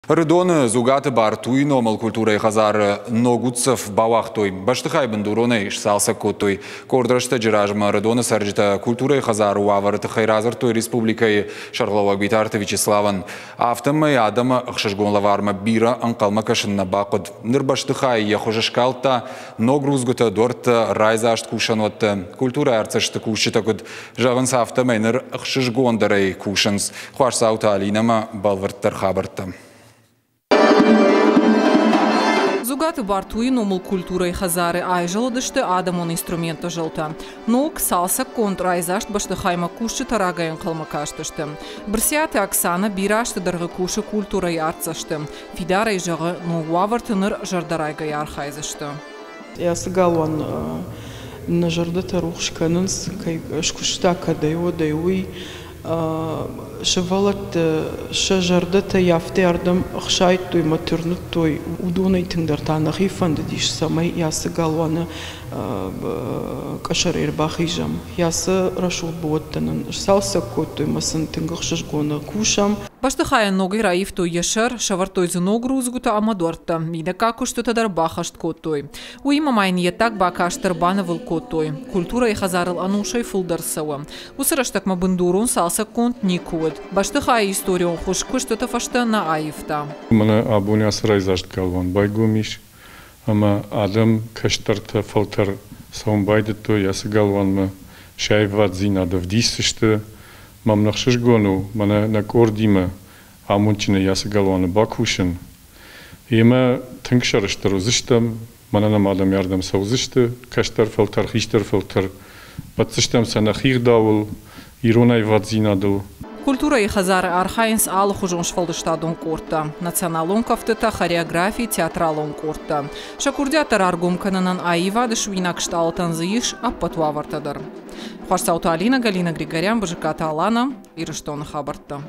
Рыдоны зугаты бар туй номал культурой хазар ногуцев бавахтой. Баштыхай бандуроны шсалса котой. Кордрашта жиражма рыдоны саржита культурой хазар уаварыты хайразар той республикой Шарлова Битарты Вячеславан. Автомай адама хшашгонлаварма бира анкалма кашынна бақыд. Ныр баштыхай яхожашкалта ногрузгута дорта райзашт кушанотта. Культура арцашты кушита куд. Жаванс автомай ныр хшашгондарай кушанс. Хуашса аута алинама балварттар хабарта. Зугаты бартуи номал культурой хазары айжалодышты адамон инструмента жалта. Ног салса контр айзашт баштыхайма кушчы тарагайын қалмакаштышты. Бірсияты Оксана бирашты дарғы кушы культурой арцашты. Фидарай жағы ногуавартыныр жардарайгай архайзышты. Ясыгалуан на жардата рухшканынс, кай шкушта кадайо дайуи, шевалат шажардата яфте ардам хшайт той матернут той удонай тыңдартаны хифанды диш самай ясы галваны кашарер бахижам ясы рашул буаттанын салса кот той масын тыңгыхшыш гона кушам. Баштыхая ногай раив той яшар шавартой за ногру узгута амадорта мида какушты тадар бахашт кот той. Уима майн етак бакаштар банавыл кот той. Культура и хазарыл анушай фулдарсава. Усыраштак ма бандурун салса конт никуд. Баштыхая историю хуш кушты тафашта на аифта. Мана абуня срайзашт галван байгумиш. Ама адам каштарта фалтар саумбайдет то ясы галванма шайват зинада вдисышты. Мам нахшыш гону, мана на кордима, амунчина ясы галваны бакушын. Ема тыңкшарышты розыштам, мана нам адам ярдам саузышты, каштар фалтар, хиштар фалтар. Батсыштам сана хих давыл, иронай ват зинадыл. Культура и хазары архайнс алы хужон швалдыштадон корта. Националон кафтыта хореографии театралон корта. Шакурдятар аргумкананан аивады швинакшталтан зыиш аппатуавартадар. Хуашсаута Алина, Галина Григорян, Бажиката Алана и Рыштона Хабарта.